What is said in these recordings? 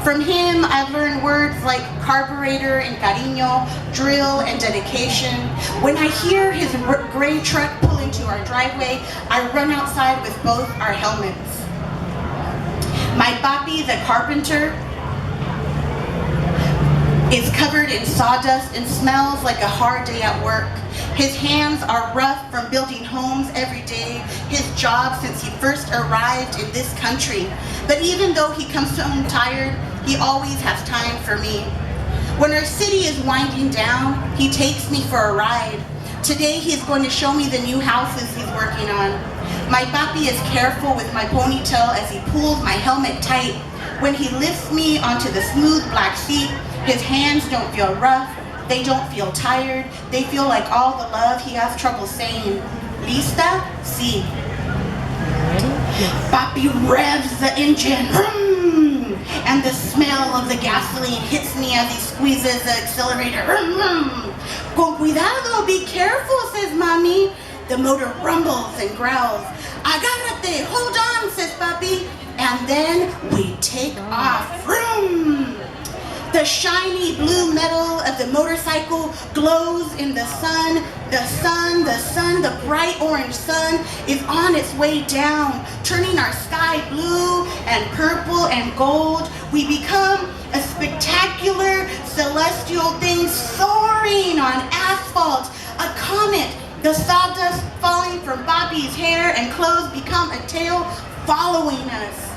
From him, I've learned words like carburetor and cariño, drill and dedication. When I hear his gray truck pull into our driveway, I run outside with both our helmets. My Papi, the carpenter, is covered in sawdust and smells like a hard day at work. His hands are rough from building homes every day, his job since he first arrived in this country. But even though he comes home tired, he always has time for me. When our city is winding down, he takes me for a ride. Today he's going to show me the new houses he's working on. My Papi is careful with my ponytail as he pulls my helmet tight. When he lifts me onto the smooth black seat, his hands don't feel rough, they don't feel tired, they feel like all the love he has trouble saying. Lista? Si. Papi revs the engine, and the smell of the gasoline hits me as he squeezes the accelerator. Con cuidado, be careful, says Mommy. The motor rumbles and growls. Agárrate, hold on, says Papi. And then we take off. Vroom! The shiny blue metal of the motorcycle glows in the sun. The bright orange sun is on its way down, turning our sky blue and purple and gold. We become a spectacular celestial thing soaring on asphalt, a comet. The sawdust falling from Papi's hair and clothes become a tail following us.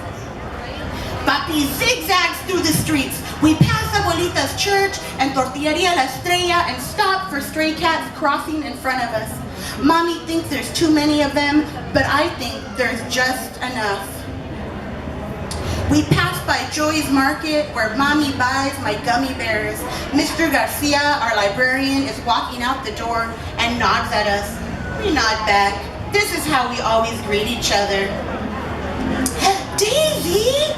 Papi zigzags through the streets. We pass Abuelita's church and Tortilleria La Estrella and stop for stray cats crossing in front of us. Mommy thinks there's too many of them, but I think there's just enough. We pass by Joey's Market where Mommy buys my gummy bears. Mr. Garcia, our librarian, is walking out the door and nods at us. We nod back. This is how we always greet each other. Daisy!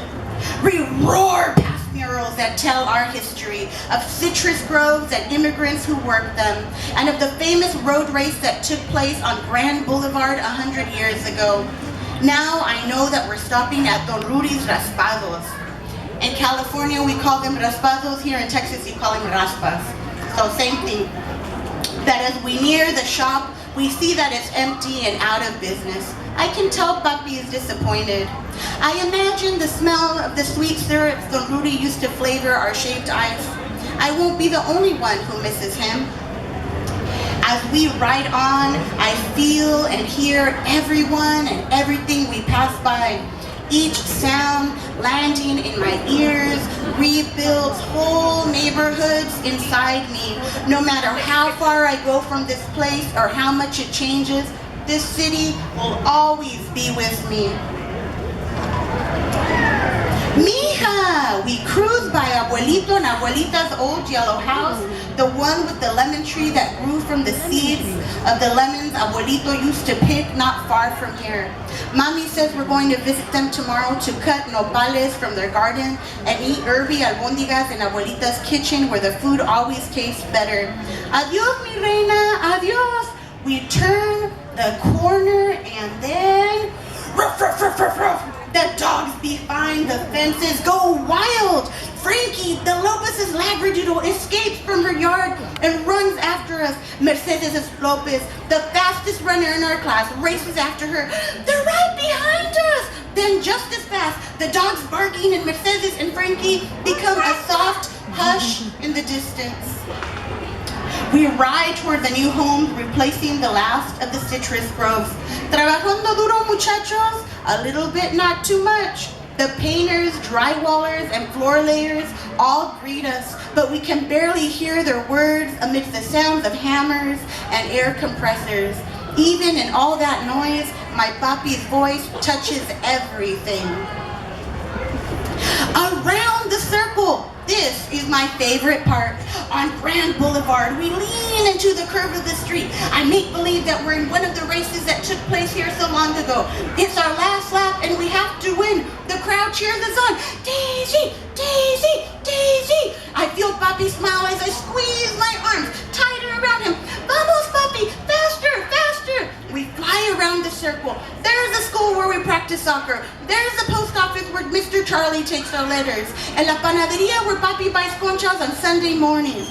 We roar past murals that tell our history of citrus groves and immigrants who worked them, and of the famous road race that took place on Grand Boulevard 100 years ago. Now I know that we're stopping at Don Rudy's Raspados. In California we call them raspados, here in Texas you call them raspas. So same thing. That as we near the shop, we see that it's empty and out of business. I can tell Papi is disappointed. I imagine the smell of the sweet syrups Don Rudy used to flavor our shaved ice. I won't be the only one who misses him. As we ride on, I feel and hear everyone and everything we pass by. Each sound landing in my ears rebuilds whole neighborhoods inside me. No matter how far I go from this place or how much it changes, this city will always be with me. Mija! We cruise by Abuelito and Abuelita's old yellow house, the one with the lemon tree that grew from the seeds of the lemons Abuelito used to pick not far from here. Mommy says we're going to visit them tomorrow to cut nopales from their garden and eat herby albóndigas in Abuelita's kitchen where the food always tastes better. Adios, mi reina, adios! We turn the corner and then... Ruff, ruff, ruff, ruff, ruff. The dogs behind the fences go wild. Frankie, the Lopez's Labradoodle, escapes from her yard and runs after us. Mercedes Lopez, the fastest runner in our class, races after her. They're right behind us. Then just as fast, the dogs barking and Mercedes and Frankie become a soft hush in the distance. We ride toward the new home, replacing the last of the citrus groves. Trabajando duro, muchachos? A little bit, not too much. The painters, drywallers, and floor layers all greet us, but we can barely hear their words amidst the sounds of hammers and air compressors. Even in all that noise, my Papi's voice touches everything. Around the circle. This is my favorite part. On Grand Boulevard, we lean into the curve of the street. I make believe that we're in one of the races that took place here so long ago. It's our last lap and we have to win. The crowd cheers us on. Daisy, Daisy, Daisy. I feel Papi smile as I squeeze my arms tighter around him. Vamos, Papi, faster, faster. We fly around the circle. There's the school where we practice practice soccer. There's the post office where Mr. Charlie takes our letters. And la panaderia where Papi buys conchas on Sunday morning.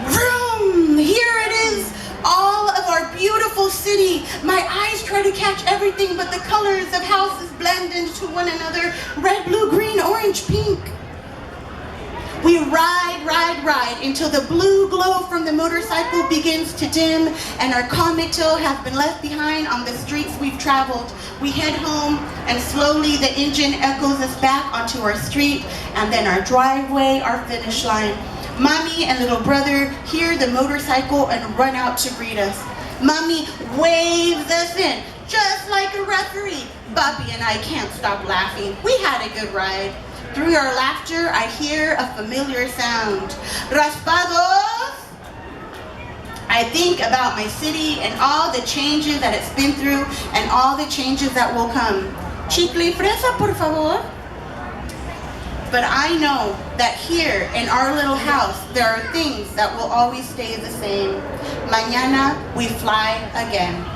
Vroom! Here it is. All of our beautiful city. My eyes try to catch everything, but the colors of houses blend into one another. Red, blue, green, orange, pink. We ride, ride, ride until the blue glow from the motorcycle begins to dim and our comitel have been left behind on the streets we've traveled. We head home and slowly the engine echoes us back onto our street and then our driveway, our finish line. Mommy and little brother hear the motorcycle and run out to greet us. Mommy waves us in, just like a referee. Papi and I can't stop laughing. We had a good ride. Through our laughter, I hear a familiar sound. Raspados! I think about my city and all the changes that it's been through and all the changes that will come. Chicle y fresa, por favor. But I know that here in our little house, there are things that will always stay the same. Mañana we fly again.